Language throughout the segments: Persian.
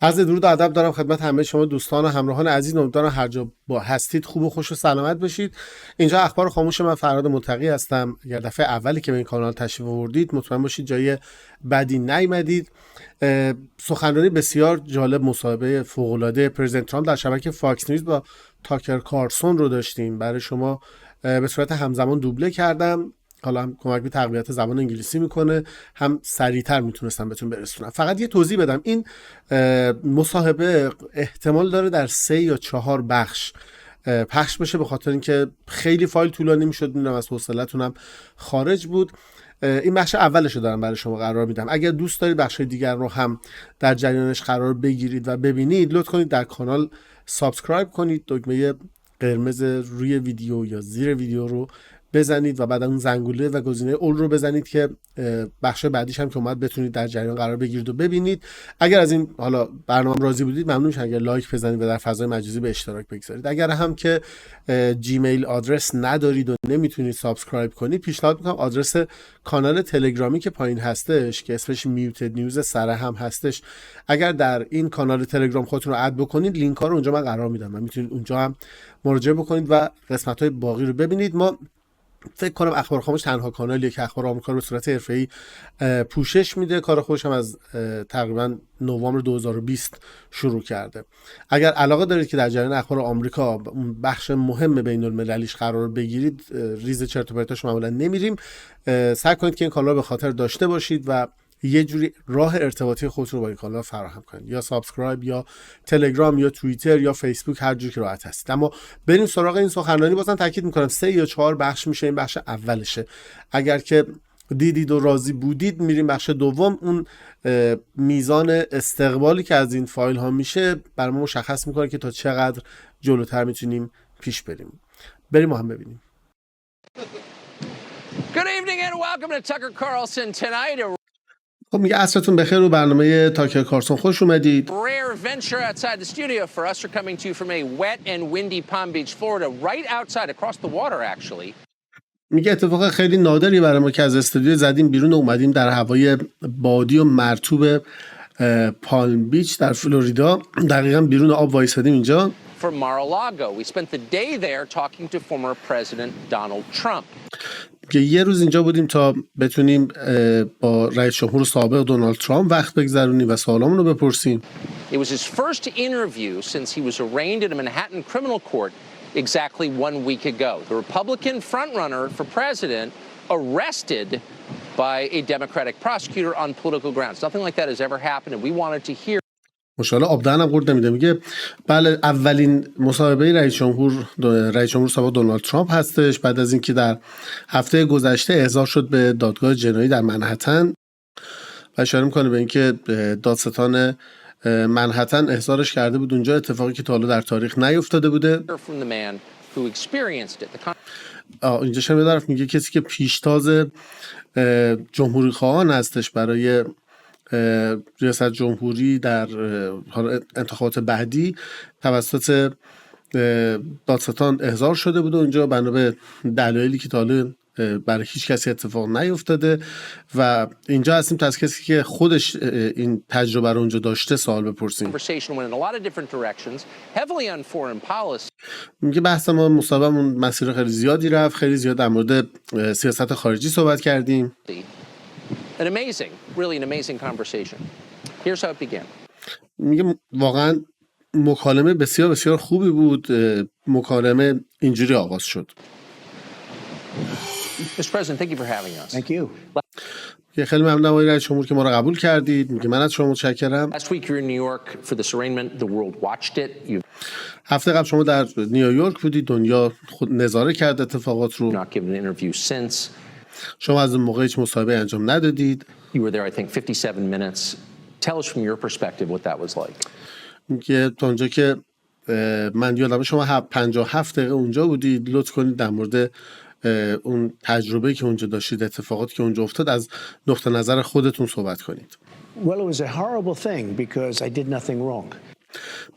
عرض درود و ادب دارم خدمت همه شما دوستان و همراهان عزیز. امیدوارم هر جا با هستید خوب و خوش و سلامت باشید. اینجا اخبار خاموش، من فرهاد متقی هستم. اگر دفعه اولی که به این کانال تشریف آوردید مطمئن باشید جای بدی نیومدید. سخنرانی بسیار جالب، مصاحبه فوق‌العاده پرزیدنت ترامپ در شبکه فاکس نیوز با تاکر کارلسون رو داشتیم. برای شما به صورت همزمان دوبله کردم. حالا هم کمک به تقویت زبان انگلیسی میکنه، هم سریعتر میتونستم بهتون برسونم. فقط یه توضیح بدم، این مصاحبه احتمال داره در 3 یا 4 بخش پخش بشه، به خاطر اینکه خیلی فایل طولانی میشد، میدونم از حوصله‌تونم خارج بود. این بخش اولش رو دارم برای شما قرار میدم. اگر دوست دارید بخش دیگر رو هم در جریانش قرار بگیرید و ببینید، لطف کنید در کانال سابسکرایب کنید، دکمه قرمز روی ویدیو یا زیر ویدیو رو بزنید و بعد اون زنگوله و گزینه اول رو بزنید که بخش بعدیش هم که اومد بتونید در جریان قرار بگیرید و ببینید. اگر از این حالا برنامه راضی بودید ممنون میشم اگر لایک بزنید و در فضای مجازی به اشتراک بگذارید. اگر هم که جیمیل آدرس ندارید و نمیتونید سابسکرایب کنید، پیشنهاد میکنم آدرس کانال تلگرامی که پایین هستش که اسمش میوتد نیوز سره هم هستش، اگر در این کانال تلگرام خودتون رو اد بکنید، لینک ها رو اونجا من قرار میدم و میتونید اونجا هم مراجعه بکنید و قسمت های باقی رو ببینید. ما فکر کنم اخبار خاموش تنها کانالیه که اخبار آمریکا رو به صورت حرفه‌ای پوشش میده. کار خودش هم از تقریبا نوامبر 2020 شروع کرده. اگر علاقه دارید که در جریان اخبار آمریکا اون بخش مهم بین المللیش قرار بگیرید، ریز چرت و پرتاش معمولا نمیریم. سعی کنید که این کانال رو به خاطر داشته باشید و یه جوری راه ارتباطی خودتون رو با این کانال فراهم کنید، یا سابسکرایب یا تلگرام یا توییتر یا فیسبوک، هر جوری که راحت هستید. اما بریم سراغ این سخنرانی. بازم تاکید میکنم 3 یا 4 بخش میشه، این بخش اولشه. اگر که دیدید و راضی بودید میریم بخش دوم. اون میزان استقبالی که از این فایل ها میشه برای ما مشخص میکنه که تا چقدر جلوتر میتونیم پیش بریم. بریم ما هم ببینیم. Good evening and welcome to Tucker Carlson tonight. خب میگه عصرتون بخیر رو برنامه تاکر کارلسون خوش اومدید. Rare venture outside the studio for us. We're coming to you from a wet and windy Palm Beach, Florida, right outside across the water actually. میگه اتفاق خیلی نادری برای ما که از استودیو زدیم بیرون و اومدیم در هوای بادی و مرطوب پالم بیچ در فلوریدا، دقیقاً بیرون آب وایسادیم اینجا. From Mar-a-Lago. We spent the day there talking to former President Donald Trump. که یه روز اینجا بودیم تا بتونیم با رئیس جمهور سابق دونالد ترامپ وقت بگذرونیم و سوالامون رو بپرسیم. It was his first interview since he was arraigned in a Manhattan criminal court exactly 1 week ago. The Republican frontrunner for president arrested by a Democratic prosecutor on political grounds. Nothing like that has ever happened and we wanted to hear. ماشاءالله آب دهنم قورت نمیده. میگه بله اولین مصاحبه رئیس جمهور سابق دونالد ترامپ هستش بعد از اینکه در هفته گذشته احضار شد به دادگاه جنایی در منهتن و اشاره میکنه به اینکه دادستان منهتن احضارش کرده بود اونجا، اتفاقی که تا حالا در تاریخ نیفتاده بوده. اینجا شما طرف میگه کسی که پیشتاز جمهوری خواهان هستش برای ریاست جمهوری در انتخابات بعدی توسط دادستان احضار شده بود و اونجا بنا به دلایلی که تا حالا برای هیچ کسی اتفاق نیفتاده و اینجا هستیم تا از کسی که خودش این تجربه رو اونجا داشته سوال بپرسیم. میگه بحث ما مصاحبهمون مسیر خیلی زیادی رفت، خیلی زیاد در مورد سیاست خارجی صحبت کردیم. An amazing, really an amazing conversation. Here's how it began. میگه واقعا مکالمه بسیار بسیار خوبی بود. مکالمه اینجوری آغاز شد. Mr. President, thank you for having us. Thank you. خیلی ممنونم آقای رئیس جمهور که ما رو قبول کردید. میگه من از شما متشکرم. Last week you were in New York for this arraignment. The world watched it. هفته قبل شما در نیویورک بودید، دنیا خود نظاره کرد اتفاقات رو. Not given an interview since. شما از اون موقع هیچ مصاحبه انجام ندادید. You were there I think 57 minutes. Tell us from your perspective what that was like. میگه تا اونجا که من یادم شما 57 دقیقه اونجا بودید، لطف کنید در مورد اون تجربه‌ای که اونجا داشتید، اتفاقاتی که اونجا افتاد از نقطه نظر خودتون صحبت کنید. Well, it was a horrible thing because I did nothing wrong.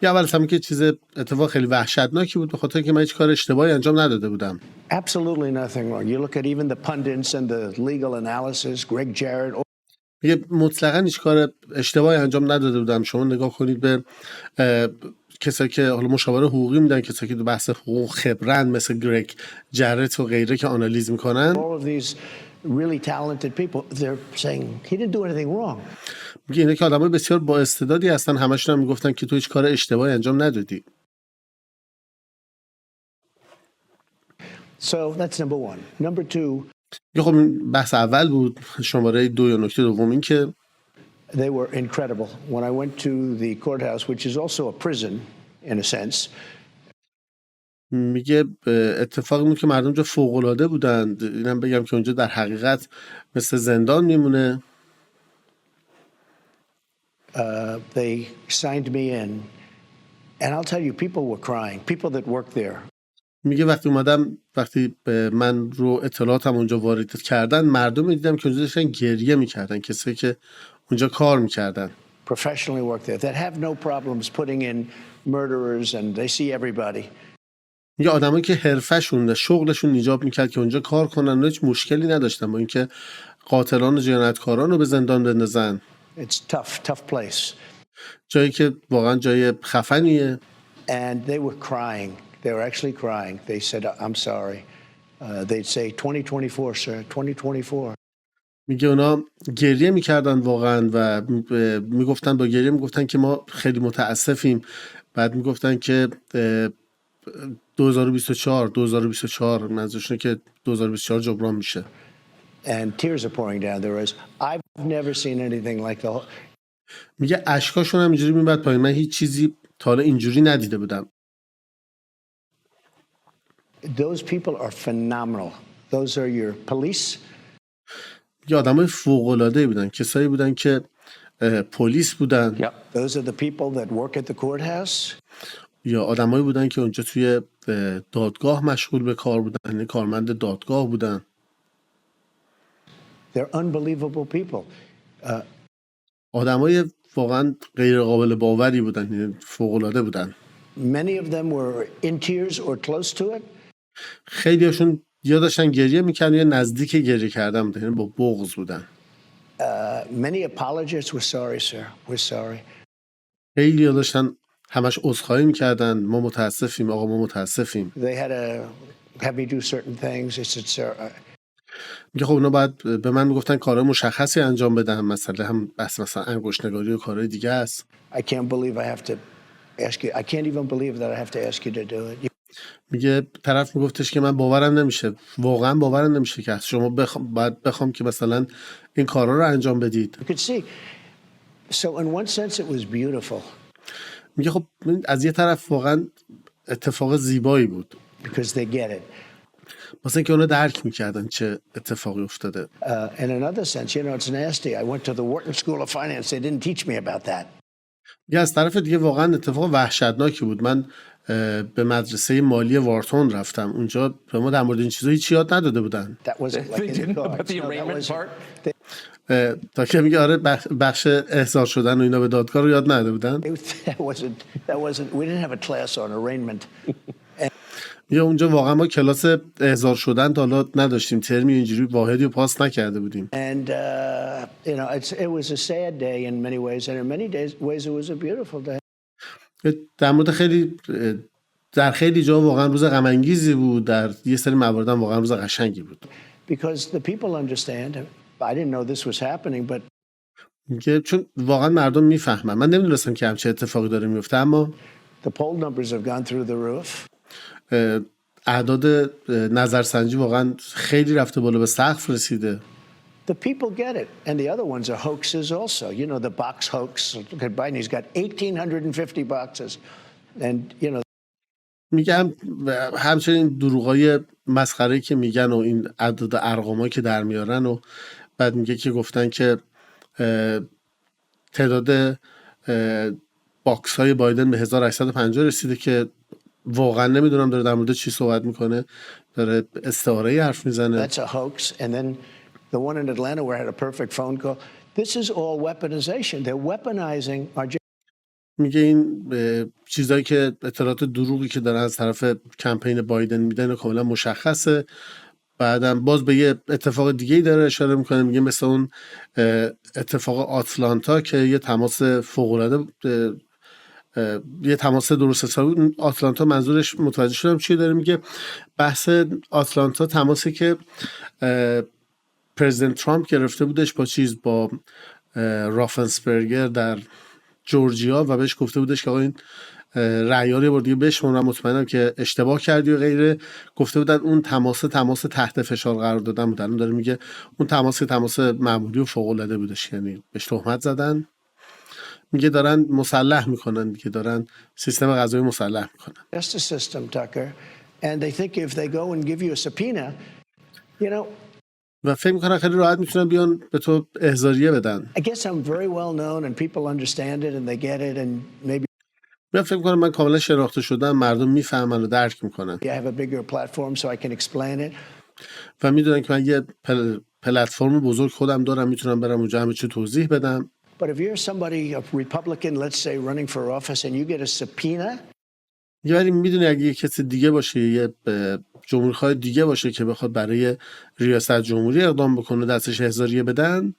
یا اول فهمی که چیز اتفاق خیلی وحشتناکی بود به خاطر که من هیچ کار اشتباهی انجام نداده بودم. Absolutely nothing wrong. You look at even the pundits and the legal analysis, Greg Jarrett. میگه مطلقاً هیچ کار اشتباهی انجام نداده بودم. شما نگاه کنید به کسایی که حالا مشاوره حقوقی میدن، کسایی که تو بحث حقوق خبرن مثل گرگ جرت و غیره که آنالیز میکنن. All of these really talented people, they're saying he didn't do anything wrong. میگه اینا که آدمای بسیار با استعدادی هستن، همشون هم میگفتن که تو هیچ کار اشتباهی انجام ندادی. So that's number one. Number two, خب این بحث اول بود. شماره 2 یا نکته دوم این که they were incredible. When I went to the courthouse, which is also a prison in a sense, میگه اتفاقی بود که مردم جا فوق‌العاده بودن. اینم بگم که اونجا در حقیقت مثل زندان میمونه. they signed me in. And I'll tell you, people were crying. People that worked there. میگه وقتی من رو اطلاعاتم اونجا وارد کردن، مردم دیدم که اونجا داشتن گریه میکردن، کسایی که اونجا کار میکردن. Professionally work there that have no problems putting in murderers and they see everybody. میگه آدمایی که حرفشون شغلشون ایجاب میکرد که اونجا کار کنن و هیچ مشکلی نداشتن با اینکه قاتلان و جنایتکاران رو به زندان بندازن. It's tough place. جایی که واقعا جای خفنیه. And they were crying. They were actually crying. They said, I'm sorry. They'd say 2024, sir, 2024. میگه اونا گریه میکردن واقعا و میگفتن با گریه میگفتن که ما خیلی متاسفیم. بعد میگفتن که 2024 منظورشونه که 2024 جبران میشه. And tears are pouring down their eyes. I've never seen anything like the whole... میگه اشکاشون هم اینجوری میاد پایین. من هیچ چیزی تا حالا اینجوری ندیده بودم. Those people are phenomenal. Those are your police. یه آدمای فوق‌العاده‌ای بودن. کسایی بودن که پلیس بودن. Yep. Those are the people that work at the courthouse. یا آدمایی بودن که اونجا توی دادگاه مشغول به کار بودن، یعنی کارمند دادگاه بودن. They're unbelievable people. آدمای واقعا غیر قابل باوری بودن، یعنی فوق‌العاده بودن. Many of them were in tears or close to it. خیلی‌هاشون یا داشتن گریه می‌کردن یا نزدیک گریه کردن بودن، یعنی با بغض بودن. Many apologists were sorry, sir. We're sorry. خیلی‌ها داشتن همش عذرخواهی می‌کردن. ما متاسفیم آقا، ما متاسفیم. They had to have me do certain things. They said, sir, میگه خب اونا باید به من میگفتن کارهای مشخصی انجام بدم، مثلا مثلا انگشت‌نگاری و کارهای دیگه است. I can't believe I have to ask you. I can't even believe that I have to ask you to do it. میگه طرف میگفتش که من باورم نمیشه، واقعا باورم نمیشه که از شما باید بخوام که مثلا این کارا رو انجام بدید. You could see. So in one sense it was beautiful. میگه خب از یه طرف واقعا اتفاق زیبایی بود. Because they get it. مثلا که اونا درک میکردن چه اتفاقی افتاده. In another sense, you know, it's nasty. I went to the Wharton School of Finance. They didn't teach me about that. میگه از طرف دیگه واقعا اتفاق وحشتناکی بود. من به مدرسه مالی وارتون رفتم. اونجا به ما در مورد این چیزا هیچ یاد نداده بودن. That wasn't like in the cards. No, that wasn't. تا که میگه آره بخش احضار شدن و اینا به دادگاه رو یاد نداده بودن. That wasn't. We didn't have a class on arraignment. یا اونجا واقعا ما کلاس احضار شدن تا حالا نداشتیم، ترمی اینجوری واحدی رو پاس نکرده بودیم. And you know, it was a sad day in many ways, and in many ways it was a beautiful day. در مورد در خیلی جا واقعا روز غم انگیزی بود، در یه سری موارد هم واقعا روز قشنگی بود. Because the people understand. I didn't know this was happening, but چون واقعا مردم میفهمن. من نمیدونستم که همچه اتفاقی داره میفته، اما the poll numbers have gone through the roof. اعداد نظرسنجی واقعا خیلی رفته بالا، به سقف رسیده. The people get it, and the other ones are hoaxes also. You know, the box hoax. Look at Biden; he's got 1,850 boxes, and you know. میگم همچنین دروغای مسخره‌ای که میگن و این اعداد ارقامایی که در میارن و بعد میگه که گفتن که تعداد باکس های بایدن به 1850 رسیده که واقعا نمیدونم داره در مورد چی صحبت میکنه، داره استعاره حرف میزنه. That's a hoax, and then the one in Atlanta where I had a perfect phone call. This is all weaponization. They're weaponizing our. میگه این چیزایی که اطلاعات دروغی که دارن از طرف کمپین بایدن میدن کاملا مشخصه. بعدم باز به یه اتفاق دیگه ای داره اشاره میکنه، میگه مثل اون اتفاق آتلانتا که یه تماس فوق‌العاده، یه تماس درست حسابی. آتلانتا منظورش متوجه شدم چیه داره میگه. بحث آتلانتا تماسی که پرزیدنت ترامپ گرفته بودش با رافنسبرگر در جورجیا و بهش گفته بودش که آقا این رأی‌ها رو یه بار دیگه بشمون، مطمئنم که اشتباه کردی و غیره. گفته بودن اون تماس تحت فشار قرار دادن بود. الان داره میگه اون تماس معمولی و فوق‌العاده بودش، یعنی بهش تهمت زدن. میگه دارن مسلح میکنن، میگه دارن سیستم قضایی مسلح میکنن. Justice system, Tucker, and they think if they go and give you a subpoena, you know. و فکر میکنن خیلی راحت میتونن بیان به تو احضاریه بدن. I guess I'm very well known and people understand it and they get it and maybe. من فکر میکنم من کاملا شناخته شدم، مردم میفهمن و درک میکنن. I have a bigger platform so I can explain it. و میدونن که من یه پلتفرم بزرگ خودم دارم، میتونم برم اونجا همه چی توضیح بدم. But if you're somebody, a Republican, let's say, running for office and you get a subpoena. ولی میدونی اگه یه کسی دیگه باشه، یه جمهوری‌خواه دیگه باشه که بخواد برای ریاست جمهوری اقدام بکنه، دستش احضاریه بدن،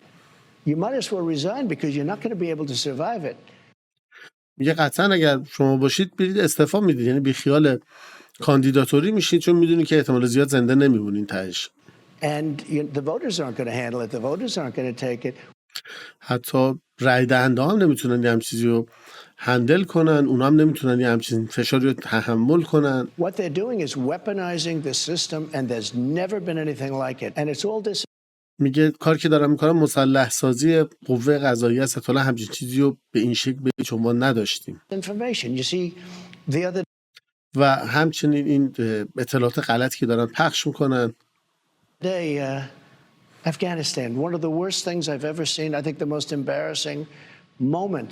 You might as well resign because you're not going to be able to survive it. میگه قطعا اگر شما باشید برید استعفا میدید، یعنی بی خیال کاندیداتوری میشید، چون میدونی که احتمال زیاد زنده نمیمونین تهش. And the voters aren't going to handle it. The voters aren't going to take it. حتی رای دهنده هم نمیتونن یه همچین چیزی رو هندل کنن، اونا هم نمیتونن یه همچین فشاری رو تحمل کنن. What they're doing is weaponizing the system and there's never been anything like it. And it's all this. میگه کاری که دارن میکنن مسلح سازی قوه قضاییه است. حالا همچین چیزی رو به این شکل به هیچ عنوان نداشتیم. Information. You see, the other. و همچنین این اطلاعات غلطی که دارن پخش میکنن. Day, Afghanistan. One of the worst things I've ever seen. I think the most embarrassing moment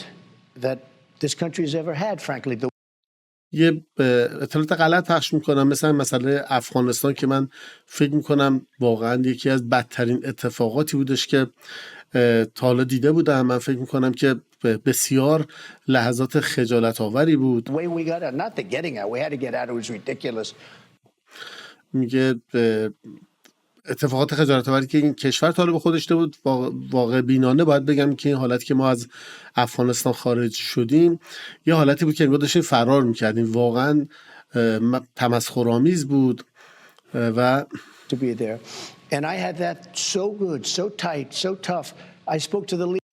that this country's ever had, frankly. یه اطلاعات غلط پخش میکنن، مثلا مسئله افغانستان که من فکر میکنم واقعا یکی از بدترین اتفاقاتی بودش که تا حالا دیده بودم. من فکر میکنم که بسیار لحظات خجالت آوری بود. میگه اتفاقات خجالت آوری که این کشور تا حالا به خودش داشته بود. واقع بینانه باید بگم که این حالتی که ما از افغانستان خارج شدیم یه حالتی بود که انگار داشتیم فرار میکردیم، واقعا تمسخرآمیز بود. و to be there. And I had that so good, so tight, so tough. I spoke to the leader.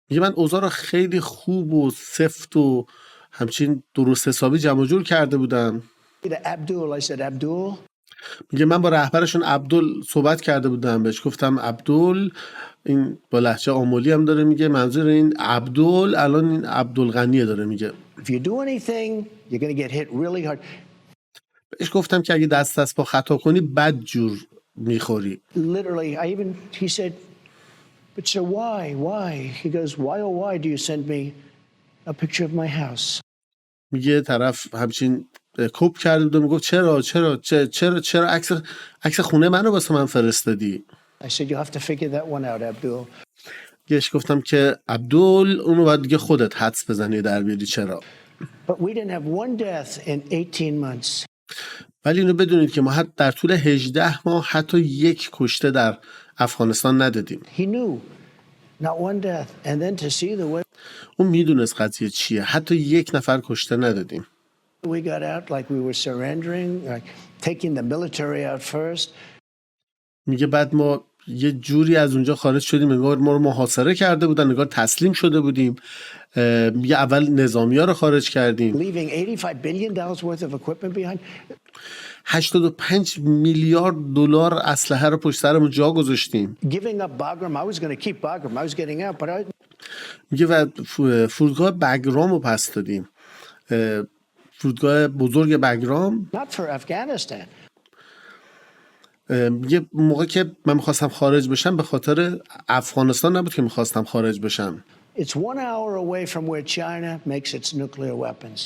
میگه من اوضاع رو خیلی خوب و سفت و همچین درست حسابی جمع جور کرده بودم. Abdul, I said, Abdul. میگه من با رهبرشون عبدال صحبت کرده بودم، بهش گفتم عبدال، این با لهجه آمولی هم داره میگه، منظور این عبدال الان این عبدالغنیه داره میگه. If you do anything, you're going to get hit really hard. بهش گفتم که اگه دست با خطا کنی بد جور میخوری. Literally, he said, but so why? He goes, why do you send me a picture of my house? میگه طرف همچین کوپ کرده بود و میگفت چرا عکس خونه منو واسه من فرستادی؟ I said, you have to figure that one out, Abdul. گهش گفتم که عبدال اونو باید دیگه خودت حدس بزنی در بیاری چرا. But we didn't have one death in 18 months. ولی اینو بدونید که ما در طول 18 ماه حتی یک کشته در افغانستان ندادیم. He knew, not one death. And then to see the way اون میدونست قضیه چیه، حتی یک نفر کشته ندادیم. we got out, like we were surrendering, like taking the military out first. میگه بعد ما یه جوری از اونجا خارج شدیم، انگار ما رو محاصره کرده بودن، انگار تسلیم شده بودیم. میگه اول نظامی‌ها رو خارج کردیم. Leaving $85 billion worth of equipment behind. 85 میلیارد دلار اسلحه رو پشت سرمون جا گذاشتیم. Giving up Bagram. I was going to keep Bagram. I was getting out, but میگه و فرودگاه بگرام رو پس دادیم. فرودگاه بزرگ بگرام. not for Afghanistan. یه موقع که من میخواستم خارج بشم به خاطر افغانستان نبود که میخواستم خارج بشم. It's 1 hour away from where China makes its nuclear weapons.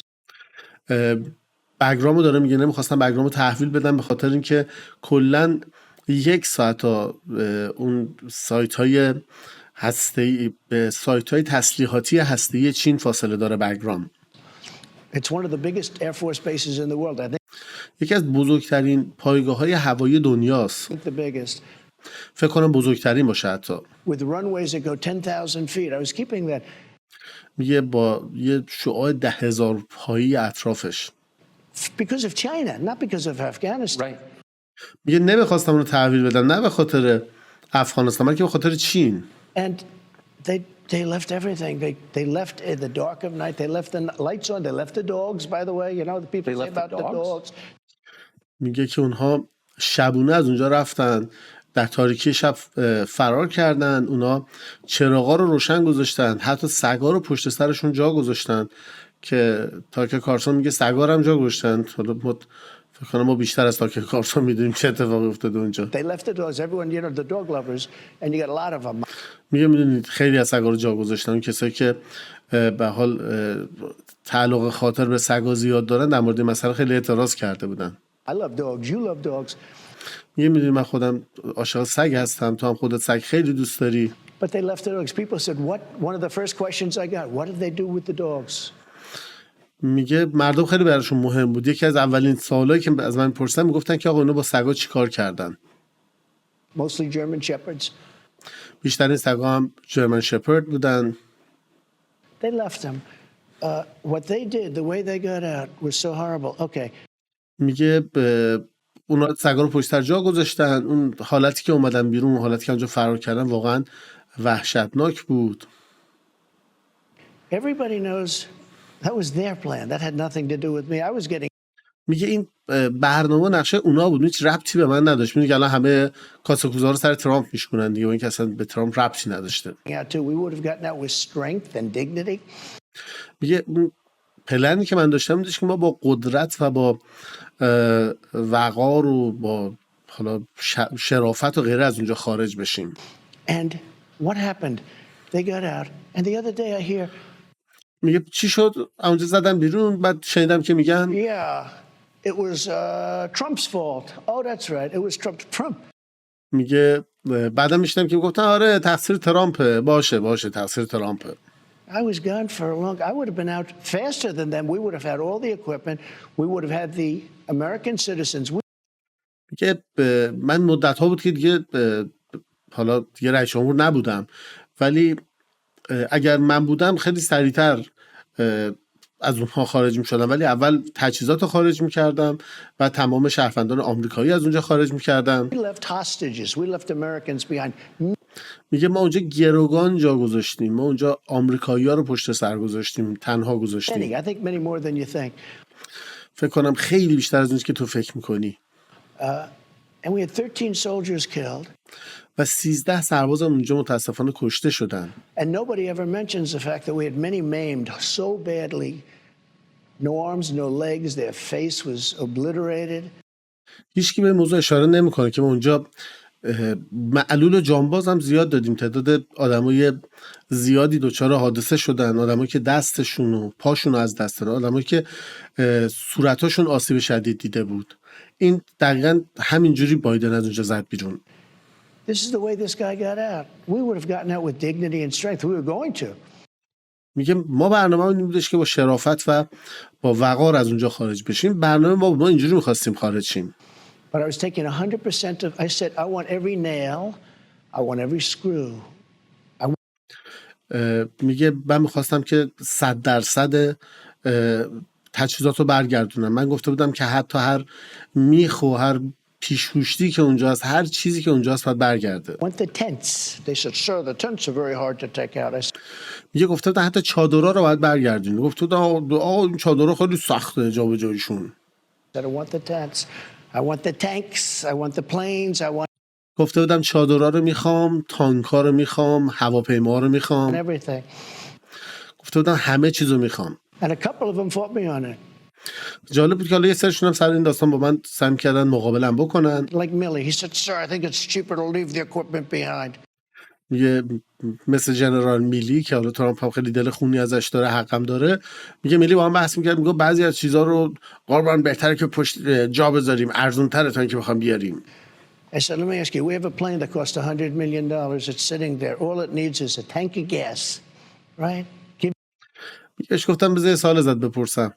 بگرامو داره میگه نمیخواستم بگرامو تحویل بدم به خاطر اینکه کلا 1 ساعت تا اون سایت‌های هسته‌ای به سایت‌های تسلیحاتی هسته‌ای چین فاصله داره بگرام. It's one of the biggest air force bases in the world. I think یکی از بزرگترین پایگاه‌های هوایی دنیاست. The biggest. فکر کنم بزرگترین باشه حتی. With runways that go 10,000 feet. I was keeping that. میگه با یه شعاع 10,000 پایی اطرافش. Because of China, not because of Afghanistan. Right. میگه نمیخواستم اونو تحویل بدم، نه به خاطر افغانستان بلکه به خاطر چین. And they left everything. They left in the dark of night. They left the lights on. They left the dogs, by the way. You know, the people They say left the about the dogs. میگه که اونها شبونه از اونجا رفتن، در تاریکی شب فرار کردن، اونا چراغا رو روشن گذاشتن، حتی سگا رو پشت سرشون جا گذاشتن که تاکر کارسون میگه سگا رو هم جا گذاشتن. حالا فکر کنم ما بیشتر از تاکر کارسون میدونیم چه اتفاقی افتاده اونجا. They left the dogs. Everyone, you know, the dog lovers, and you got a lot of them. میگه میدونید خیلی از سگا رو جا گذاشتن. اون کسایی که به حال تعلق خاطر به سگا زیاد دارن در مورد مسئله خیلی اعتراض کرده بودن. I love dogs. You love dogs. میگه میدونی من خودم عاشق سگ هستم، تو هم خودت سگ خیلی دوست داری. But they left the dogs. People said, "What?" One of the first questions I got, "What did they do with the dogs?" میگه مردم خیلی براشون مهم بود. یکی از اولین سوالایی که از من پرسیدن میگفتن که آقا اینا با سگا چیکار کردن. Mostly German shepherds. بیشترین سگا هم جرمن شپرد بودن. They left them. What they did, the way they got out, was so horrible. Okay. میگه اونا سگا رو پشت سر جا گذاشتن. اون حالتی که اومدن بیرون، حالتی که اونجا فرار کردن واقعا وحشتناک بود. Everybody knows that was their plan. That had nothing to do with me. I was getting میگه این برنامه نقشه اونا بود، هیچ ربطی به من نداشت. میگه الان همه کاسه کوزا رو سر ترامپ میشکنن دیگه، این که اصلا به ترامپ ربطی نداشته. out too. We would have gotten out with strength and dignity. میگه پلنی که من داشتم این که ما با قدرت و با وقار و با حالا شرافت و غیره از اونجا خارج بشیم. And what happened? They got out. And the other day I hear, میگه چی شد؟ اونجا زدن بیرون. بعد شنیدم که میگن yeah, it was Trump's fault. Oh, that's right. It was Trump. میگه بعدم میشنم که میگفتن آره تقصیر ترامپه. باشه تقصیر ترامپه. I was gone for a long. I would have been out faster than them. We would have had all the equipment. We would have had the American citizens. میگه من مدت ها بود که دیگه حالا دیگه رئیس جمهور نبودم، ولی اگر من بودم خیلی سریعتر از اونها خارج می‌شدم، ولی اول تجهیزات رو خارج می‌کردم و تمام شهروندان آمریکایی از اونجا خارج می‌کردم. We left hostages. We left Americans behind. میگه ما اونجا گروگان جا گذاشتیم، ما اونجا آمریکایی‌ها رو پشت سر گذاشتیم، تنها گذاشتیم. I think many more than you think. فکر کنم خیلی بیشتر از اون که تو فکر می‌کنی. And we had 13 soldiers killed. و 13 سرباز هم اونجا متاسفانه کشته شدن. And nobody ever mentions the fact that we had many maimed so badly. No arms, no legs. Their face was obliterated. هیچکی به موضوع اشاره نمیکنه که ما اونجا معلول و جانباز هم زیاد دادیم. تعداد آدمای زیادی دچار حادثه شدن، آدمایی که دستشون و پاشون از دست دادن، آدمایی که صورتاشون آسیب شدید دیده بود. این دقیقاً همینجوری بایدن از اونجا زد بیرون. This is the way this guy got out. We would have gotten out with dignity and strength. We were going to. میگه ما برنامه این بودش که با شرافت و با وقار از اونجا خارج بشیم. برنامه ما اینجوری می‌خواستیم خارج شیم. But I was taking 100% of. I said, I want every nail. I want every screw. میگه من می‌خواستم که 100% تجهیزات رو برگردونم. من گفته بودم که حتی هر میخ و هر پیشگوشتی که اونجا هست، هر چیزی که اونجا هست باید برگرده. Want the tents? They said, sir, the tents are very hard to take out. I said, میگه گفته بودم حتی چادرها رو باید برگردونی. گفته بودم این چادرها خیلی سخته جابجاییشون. I want the tents. I want the tanks. I want the planes. I want گفته بودم چادرها رو میخوام، تانک‌ها رو میخوام، هواپیماها رو میخوام. everything. گفته بودم همه چیزو میخوام. And a couple of them fought me on it. جالب بود که حالا یه سرشون هم سر این داستان با من سعی کردن مقابلم بکنن. Like Millie, he said, sir, I think it's cheaper to leave the equipment behind. میگه مثل جنرال میلی که حالا ترامپ هم خیلی دل خونی ازش داره، حقم داره. میگه میلی با هم بحث می‌کرد، میگه بعضی از چیزا رو قربان بهتره که پشت جا بذاریم، ارزان‌تره تا اینکه بخوام بیاریم. I said, let me ask you, we have a plane that cost $100 million. It's sitting there. All it needs is a tank of gas, right? میگهش گفتم بذار یه سوال ازت بپرسم.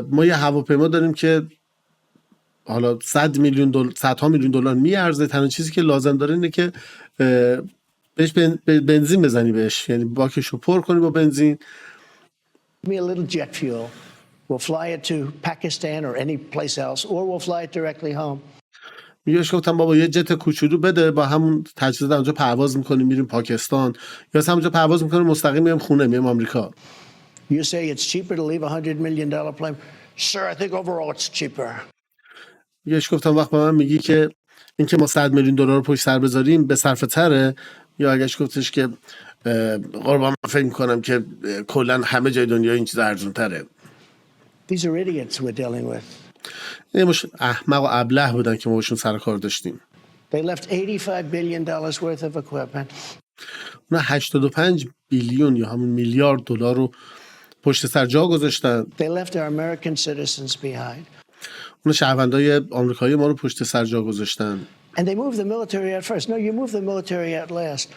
ما یه هواپیما داریم که حالا 100 میلیون دلار، صدها میلیون دلار میارزه. تنها چیزی که لازم داره اینه که بهش بنزین بزنی بهش، یعنی باکشو پر کنی با بنزین. Give me a little jet fuel. We'll fly it to Pakistan or any place else, or we'll fly it directly home. میگه گفتم بابا یه جت کوچولو بده، با همون تجهیزات اونجا پرواز میکنیم میریم پاکستان، یا اصلا اونجا پرواز میکنیم مستقیم میام خونه، میام آمریکا. You say it's cheaper to leave $100 million plane. Sir, I think overall it's cheaper. میگه گفتم وقت به من میگی که اینکه ما 100 میلیون دلار رو پشت سر بذاریم به صرفه تره، یا اگرش گفتش که قربان من فکر میکنم که کلا همه جای دنیا این چیز ارزون تره. These are idiots we're dealing with. این مش احمق و ابله بودن که ما باشون سر کار داشتیم. They left $85 billion worth of equipment. اونا 85 بیلیون یا همون میلیارد دلار رو پشت سر جا گذاشتن. They left our American citizens behind. اونا شهروندای آمریکایی ما رو پشت سر جا گذاشتن. And they moved the military out first. No, you move the military out last.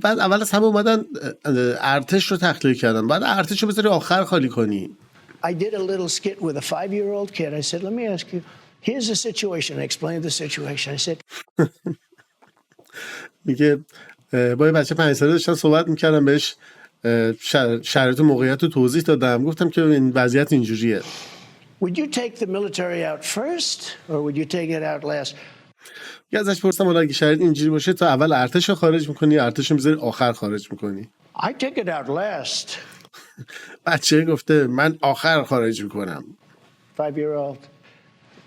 بعد اول از همه اومدن ارتش رو تخلیه کردن، بعد ارتش رو بذاری آخر خالی کنی. I did a little skit with a 5-year-old kid. I said, let me ask you, here's the situation. I explained the situation. I said, میگه با یه بچه 5 ساله داشتن صحبت میکردم، بهش شرایط و موقعیت رو توضیح دادم، گفتم که این وضعیت اینجوریه. would you take the military out first or would you take it out last? یه ازش پرسیدم حالا اگه شرایط اینجوری باشه تو اول ارتش رو خارج میکنی یا ارتش رو میذاری آخر خارج میکنی؟ I take it out last. بچه گفته من آخر خارج میکنم. 5-year-old.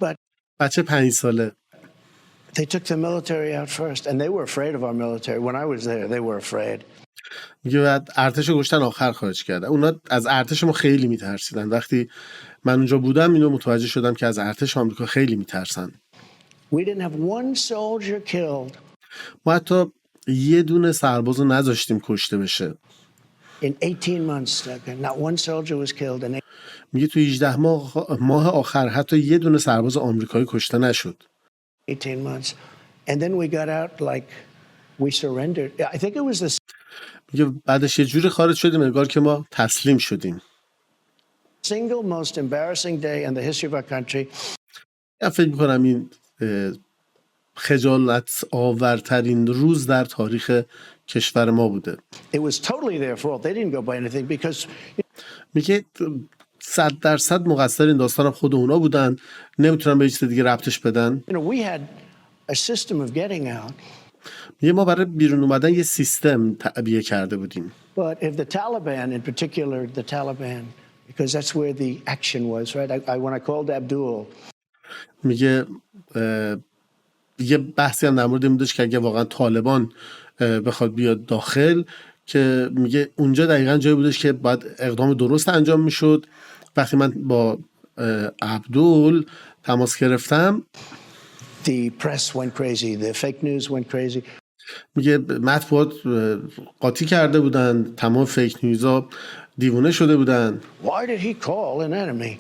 But بچه 5 ساله. they took the military out first and they were afraid of our military. When I was there, they were afraid. میگه بعد ارتش رو گشتن آخر خارج کردن. اونا از ارتش ما خیلی میترسیدن. وقتی من اونجا بودم اینو متوجه شدم که از ارتش آمریکا خیلی میترسن. We didn't have one soldier killed ما حتی یه دونه سرباز رو نذاشتیم کشته بشه. in 18 months. Not one soldier was killed in میگه تو 18 ماه آخر حتی یه دونه سرباز آمریکایی کشته نشد. 18 months. And then we got out like we surrendered. I think it was the میگه بعدش یه جوری خارج شدیم انگار که ما تسلیم شدیم. single most embarrassing day in the history of our country. من فکر میکنم این خجالت آورترین روز در تاریخ کشور ما بوده. It was totally their fault. They didn't go by anything because میگه 100% مقصر این داستان خود اونا بودن، نمیتونن به چیز دیگه ربطش بدن. we had a system of getting out. میگه ما برای بیرون اومدن یه سیستم تعبیه کرده بودیم. But if the Taliban, in particular the Taliban, because that's where the action was, right? When I called Abdul. میگه یه بحثی هم در مورد این بودش که اگه واقعا طالبان بخواد بیاد داخل، که میگه اونجا دقیقا جایی بودش که باید اقدام درست انجام میشد. وقتی من با عبدول تماس گرفتم The press went crazy. The fake news went crazy. میگه مطبوعات قاطی کرده بودن، تمام فیک نیوزا دیوونه شده بودن. Why did he call an enemy?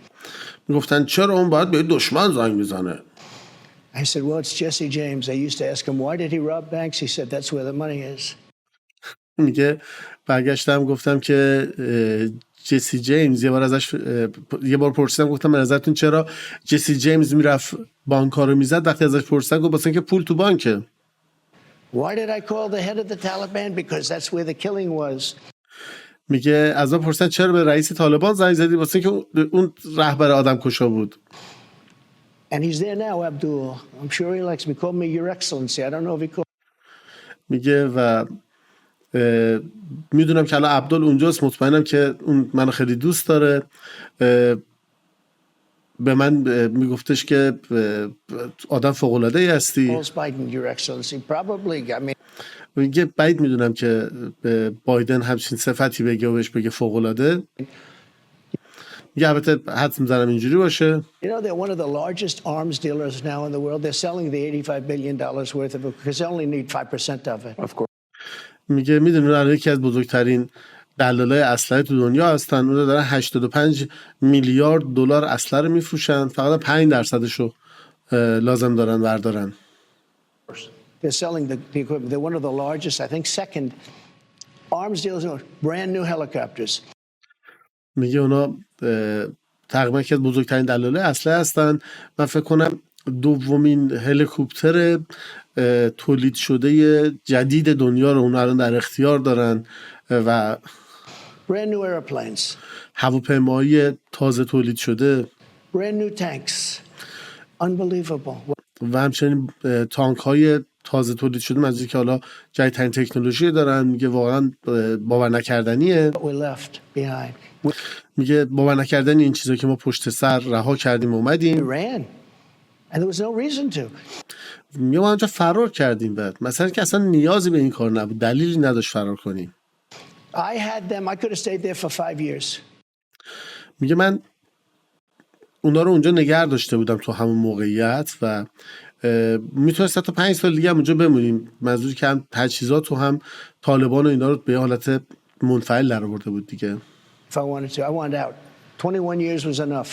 میگفتن چرا اون باید به دشمن زنگ بزنه. I said, well, it's Jesse James. I used to ask him, why did he rob banks? He said, that's where the money is. میگه برگشتم گفتم که جسی جیمز، یه بار پرسیدم گفتم به نظرتون چرا جسی جیمز میرفت بانک‌ها رو میزد؟ وقتی ازش پرسیدم گفت واسه اینکه پول تو بانکه. Why did I call the head of the Taliban? Because that's where the killing was. میگه از من پرسیدن چرا به رئیس طالبان زنگ زدی؟ واسه اینکه اون رهبر آدمکشا بود. And he's there now, Abdul. I'm sure he likes me. Call me Your Excellency. I don't know if he called. میگه و میدونم که الان عبدال اونجاست، مطمئنم که اون منو خیلی دوست داره. به من میگفتش که آدم فوق‌العاده‌ای هستی. Calls Biden Your Excellency. Probably. I mean. میگه بعید میدونم که بایدن همچین صفتی بگه و بهش بگه فوق‌العاده. میگه البته حدس می‌زنم اینجوری باشه. You know, they're one of the largest arms dealers now in the world. They're selling the $85 billion worth of it because they only need 5% of it. Of course. میگه میدونن الان یکی از بزرگترین دلالای اسلحه تو دنیا هستن. اونا دارن 85 میلیارد دلار اسلحه رو میفروشن، فقط 5% رو لازم دارن بردارن. They're selling the equipment. They're one of the largest, I think, second arms dealers. Brand new helicopters. میگه اونا تقریبا که از بزرگترین دلایل اسلحه هستن. من فکر کنم دومین هلیکوپتر تولید شده جدید دنیا رو اون الان در اختیار دارن و brand new airplanes, هواپیمایی تازه تولید شده brand new tanks. Unbelievable. و همچنین تانک های تازه تولید شده، منظوری که حالا جدیدترین تکنولوژی دارن. میگه واقعا باور نکردنیه. What we left behind. میگه باور نکردنی این چیزا که ما پشت سر رها کردیم و We اومدیم. ran, and there was no reason to. میگه ما اونجا فرار کردیم. بعد مثلا که اصلا نیازی به این کار نبود، دلیلی نداشت فرار کنیم. I had them. I could have stayed there for 5 years. میگه من اونا رو اونجا نگه داشته بودم تو همون موقعیت و میتونست تا 5 سال دیگه هم اونجا بمونیم. منظوری که هم تجهیزات و هم طالبان و اینا رو به حالت منفعل در آورده بود دیگه. If I wanted to, I wanted out. 21 years was enough.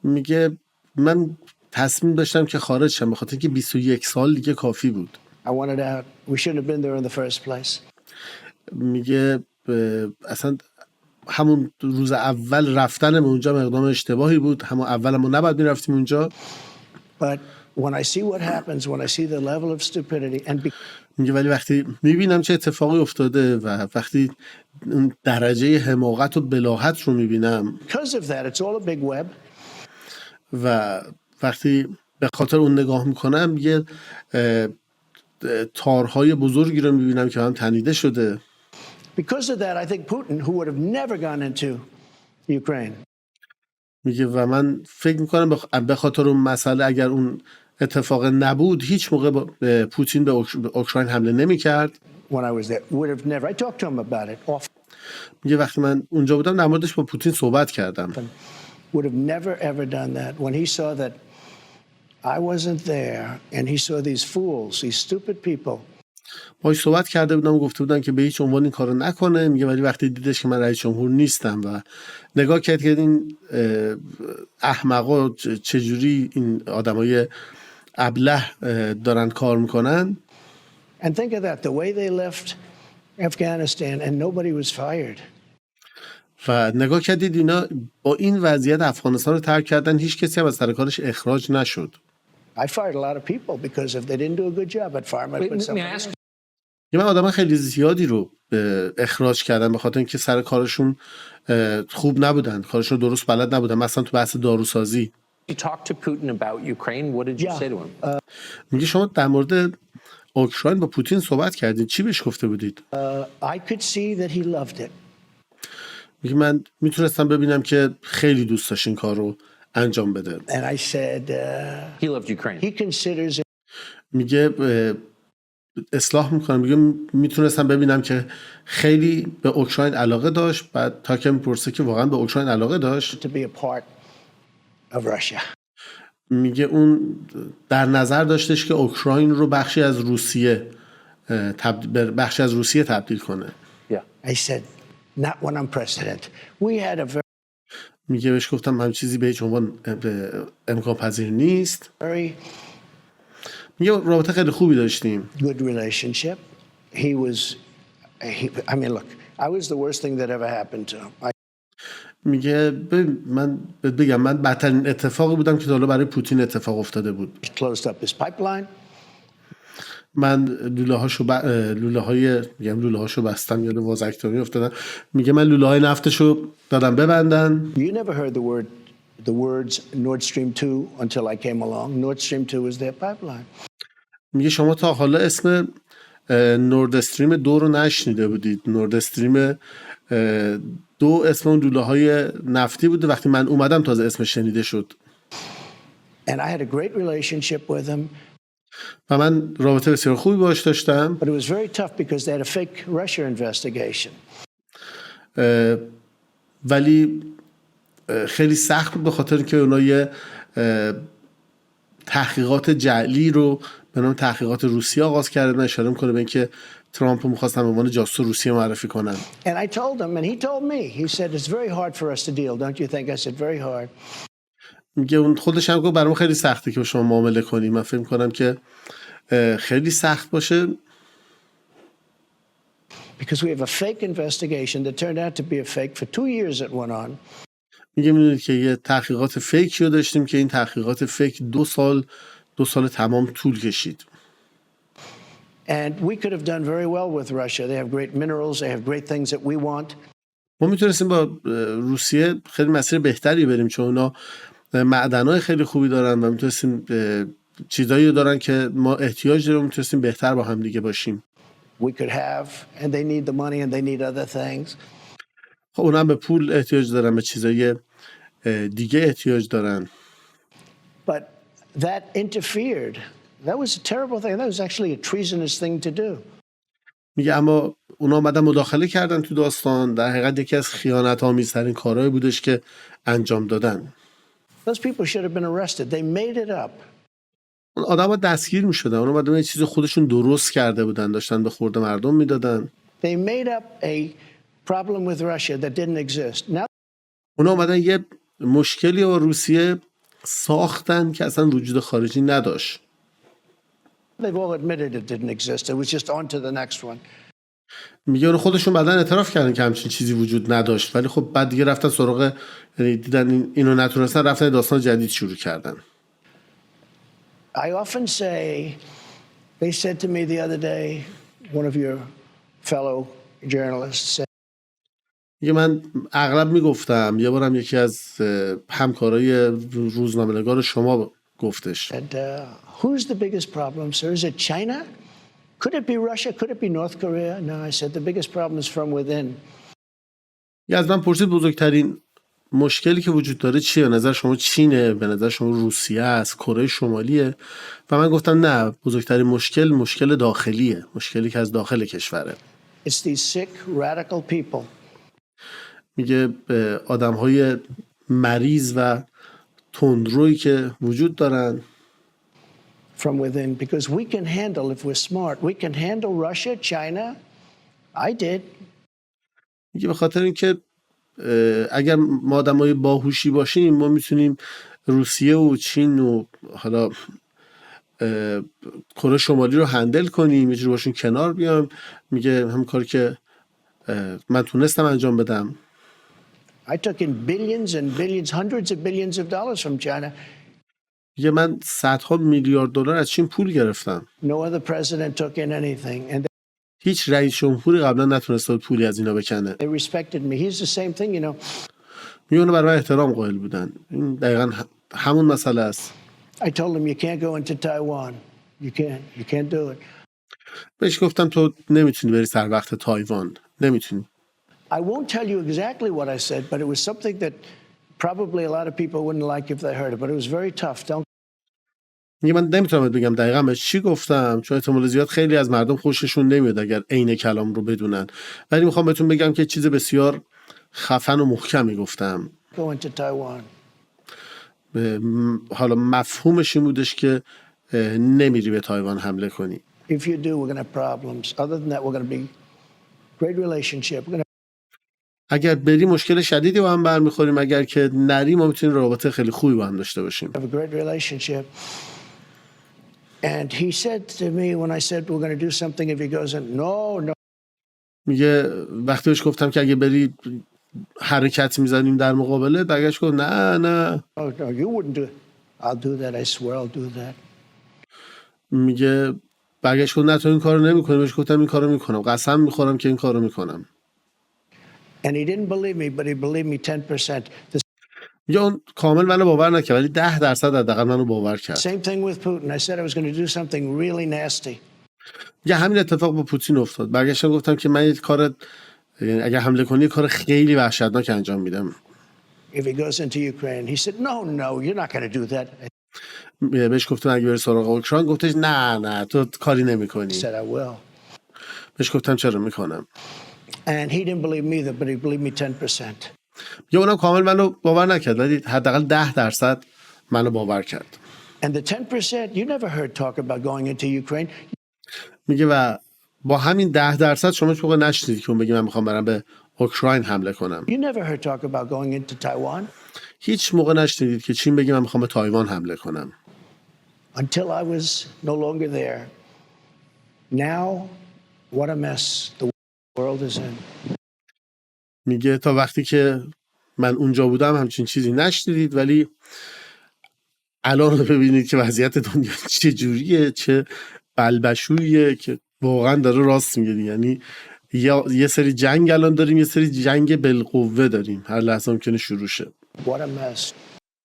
میگه من تصمیم داشتم که خارج شم، به خاطر اینکه 21 سال دیگه کافی بود. I wanted out. We shouldn't have been there in the first place. میگه اصلا همون روز اول رفتن به اونجا اقدام اشتباهی بود. همون اول ما نباید میرفتیم اونجا. But when I see what happens, when I see the level of stupidity and میگه ولی وقتی میبینم چه اتفاقی افتاده و وقتی اون درجه حماقت و بلاهت رو میبینم because of that, it's all a big web. و وقتی به خاطر اون نگاه میکنم یه تارهای بزرگی رو میبینم که هم تنیده شده. Because of that, I think Putin, who would have never gone into Ukraine, میگه و من فکر میکنم به خاطر اون مسئله اگر اون اتفاق نبود هیچ موقع پوتین به اوکراین حمله نمیکرد. when I was there, would have never. I talked to him about it often. میگه وقتی من اونجا بودم در موردش با پوتین صحبت کردم. Would have never ever done that. When he saw that I wasn't there and he saw these fools, these stupid people. باهاش صحبت کرده بودم و گفته بودم که به هیچ عنوان این کارو نکنه. میگه ولی وقتی دیدش که من رئیس جمهور نیستم و نگاه کرد که این احمقا چجوری این آدمای ابله دارن کار میکنن. And think of that, the way they left Afghanistan and nobody was fired. و نگاه کردید اینا با این وضعیت افغانستان رو ترک کردن، هیچ کسی هم از سر کارش اخراج نشد. I fired a lot of people because if they didn't do a good job, I'd fire them. I'd put somebody else. من آدم خیلی زیادی رو اخراج کردم به خاطر اینکه سر کارشون خوب نبودن، کارشون درست بلد نبودن، مثلا تو بحث داروسازی. You talked to Putin about Ukraine. What did you say to him? میگه شما در مورد اوکراین با پوتین صحبت کردید، چی بهش گفته بودید؟ I could see that he loved it. میگه من میتونستم ببینم که خیلی دوست داشت این کار رو انجام بده. And I said, He loved Ukraine. he considers it. میگه اصلاح میکنم، میگه میتونستم ببینم که خیلی به اوکراین علاقه داشت. بعد تا که میپرسه که واقعا به اوکراین علاقه داشت، to be a part of Russia. میگه اون در نظر داشتش که اوکراین رو بخشی از روسیه تبدیل کنه. Yeah. I said, not when I'm president. We had a میگه بهش گفتم هم چیزی به هیچ عنوان امکان پذیر نیست. very میگه رابطه خیلی خوبی داشتیم. good relationship. He was, I mean, look, I was the worst thing that ever happened to him. میگه من بگم من بدترین اتفاقی بودم که تا حالا برای پوتین اتفاق افتاده بود. I closed up his pipeline. من لوله هاشو بستم، یاد وازکتومی افتادم. میگه من لوله های نفتشو دادم ببندن. You never heard the words Nord Stream 2 until I came along. Nord Stream 2 is their pipeline. میگه شما تا حالا اسم نورد استریم 2 رو نشنیده بودید. نورد استریم 2 اسم اون لوله های نفتی بوده. وقتی من اومدم تازه اسمش شنیده شد. And I had a great relationship with him. و من رابطه بسیار خوبی باهاش داشتم. But it was very tough because they had a fake Russia investigation. ولی خیلی سخت بود به خاطر که اونا یه تحقیقات جعلی رو به نام تحقیقات روسیه آغاز کردن. اشاره میکنه به اینکه ترامپ رو می‌خواستن به عنوان جاسوس روسیه معرفی کنن. And I told him and he told me. He said it's very hard for us to deal, don't you think? I said very hard. میگه اون خودش هم گفت برام خیلی سخته که با شما معامله کنیم. من فکر می‌کنم که خیلی سخت باشه. Because we have a fake investigation that turned out to be a fake. For 2 years it went on. میگه میدونید که یه تحقیقات فیکی رو داشتیم که این تحقیقات فیک 2 سال تمام طول کشید. And we could have done very well with Russia. They have great minerals, they have great things that we want. ما میتونستیم با روسیه خیلی مسیر بهتری بریم چون اونا معدن‌های خیلی خوبی دارن و میتونستیم چیزایی دارن که ما احتیاج داریم، میتونستیم بهتر با هم دیگه باشیم. We could have, and they need the money and they need other things. خب اونا هم به پول احتیاج دارن، به چیزای دیگه احتیاج دارن. But that interfered. That was a terrible thing. That was actually a treasonous thing to do. میگه اما اونا اومدن مداخله کردن تو داستان، در حقیقت یکی از خیانت‌آمیزترین کارهایی بودش که انجام دادن. Those people should have been arrested. They made it up. اون آدم‌ها دستگیر می‌شدن، اونا بعد یه چیز خودشون درست کرده بودن، داشتن به خورد مردم میدادن. They made up a problem with Russia that didn't exist. Now اونا اومدن یه مشکلی با روسیه ساختن که اصلا وجود خارجی نداشت. they've all admitted it didn't exist. It was just on to the next one. میگه اون خودشون بعدن اعتراف کردن که همچین چیزی وجود نداشت، ولی خب بعد دیگه رفتن سراغ، یعنی دیدن اینو نتونستن، رفتن داستان جدید شروع کردن. I often say, they said to me the other day, one of your fellow journalists said, میگه من اغلب میگفتم، یه بارم یکی از همکارای روزنامه‌نگار شما گفتش who's the biggest problem, sir? Is it China? Could it be Russia? Could it be North Korea? No, I said the biggest problem is from within. یه از من پرسید بزرگترین مشکلی که وجود داره چیه؟ به نظر شما چینه؟ به نظر شما روسیه است؟ کره شمالیه؟ و من گفتم نه، بزرگترین مشکل داخلیه، مشکلی که از داخل کشوره. It's these sick, radical people. میگه آدم‌های مریض و تندرویی که وجود دارن From within, because we can handle, if we're smart, we can handle Russia, China. I did. میگه به خاطر اینکه اگر ما آدمای باهوشی باشیم ما میتونیم روسیه و چین و حالا کره شمالی رو هندل کنیم، یه جوری باشون کنار بیام. میگه هم کاری که من تونستم انجام بدم. I took in billions and billions, hundreds of billions of dollars from China. میگه من صدها میلیارد دلار از چین پول گرفتم. No other president took in anything, and هیچ رئیس جمهوری قبلا نتونسته بود پولی از اینا بکنه. they respected me. Here's the same thing, you know. میگه اونا برای من احترام قائل بودن. این دقیقاً همون مسئله است. I told him you can't go into Taiwan. You can't do it. بهش گفتم تو نمیتونی بری سر وقت تایوان، نمیتونی. I won't tell you exactly what I said, but it was something that probably a lot of people wouldn't like if they heard it, but it was very tough. Don't. میگه من نمیتونم بگم دقیقاً بهش چی گفتم چون احتمال زیاد خیلی از مردم خوششون نمیاد اگر عین کلام رو بدونن، ولی میخوام بهتون بگم که چیز بسیار خفن و محکمی گفتم. Go into Taiwan. حالا مفهومش این بودش که نمیری به تایوان حمله کنی. If you do, we're going to have problems. Other than that, we're going to be great relationship. We're going to اگر بری مشکل شدیدی با هم برمیخوریم، اگر که نری ما میتونیم رابطه خیلی خوبی با هم داشته باشیم. have a great relationship. And he said to me when I said we're going to do something, if he goes in, no. میگه وقتی بهش گفتم که اگه بری حرکت میزنیم در مقابله، برگشت گفت نه. Oh, no, you wouldn't do it. I'll do that. I swear I'll do that. میگه برگشت گفت نه تو این کارو نمی‌کنی. بهش گفتم این کارو میکنم، قسم میخورم که این کارو میکنم. And he didn't believe me, but he believed me 10%. میگه اون کامل منو باور نکرد ولی 10% حداقل منو باور کرد. Same thing with Putin. I said I was going to do something really nasty. میگه همین اتفاق با پوتین افتاد. برگشتم گفتم که من یک کار، یعنی اگه حمله کنی کار خیلی وحشتناک انجام میدم. If he goes into Ukraine, he said, no, you're not going to do that. بهش گفتم اگه بری سراغ اوکراین، گفتش نه تو کاری نمی‌کنی. I said I will. بهش گفتم چرا میکنم. And he didn't believe me, but he believed me 10%. یا اونم کامل منو باور نکرد ولی حداقل 10% منو باور کرد. And the 10%, you never heard talk about going into Ukraine. میگه و با همین 10% شما هیچ موقع نشنیدید که اون بگه من میخوام برم به اوکراین حمله کنم. You never heard talk about going into Taiwan. هیچ موقع نشنیدید که چین بگه من میخوام به تایوان حمله کنم. Until I was no longer there. Now, what a mess the world is in. میگه تا وقتی که من اونجا بودم همچین چیزی نشنیدید، ولی الان رو ببینید که وضعیت دنیا چه جوریه، چه بلبشویه که واقعا داره راست میگه. یعنی یه سری جنگ الان داریم، یه سری جنگ بالقوه داریم، هر لحظه ممکنه شروع شه. What a mess.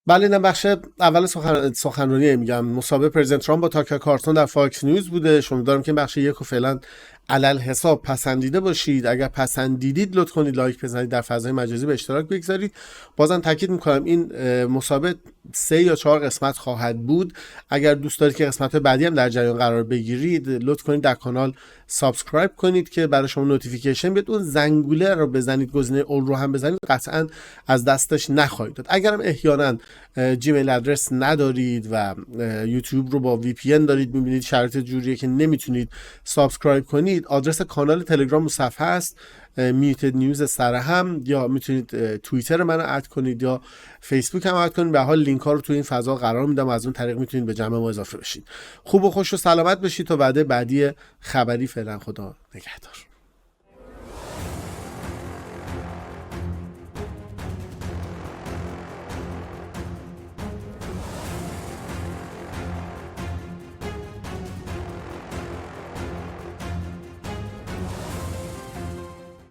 بله، این بخش اول سخنرانی میگم مصاحبه پرزیدنت ترامپ با تاکر کارلسون در فاکس نیوز بوده. امیدوارم که بخش یک رو فعلا علل حساب پسندیده باشید. اگر پسندیدید لطف کنید لایک بزنید، در فضای مجازی به اشتراک بگذارید. بازم تاکید میکنم این مصاحبه 3 یا 4 قسمت خواهد بود. اگر دوست دارید که قسمت بعدی هم در جریان قرار بگیرید لطف کنید در کانال سابسکرایب کنید که برای شما نوتیفیکیشن بیاد. اون زنگوله رو بزنید، گزینه اول رو هم بزنید، قطعا از دستش نخواهید داد. اگرم احیانا جیمیل ادرس ندارید و یوتیوب رو با وی پی ان دارید میبینید شرایط جوریه که نمیتونید سابسکرایب کنید، آدرس کانال تلگرام و صفحه است میوتد نیوز سرهم، یا میتونید توییتر منو اد کنید یا فیسبوک هم اد کنید. به حال لینک ها رو تو این فضا قرار میدم، از اون طریق میتونید به جمع ما اضافه بشید. خوب و خوش و سلامت بشید تا وعده بعدی خبری. فعلا خدا نگهدار.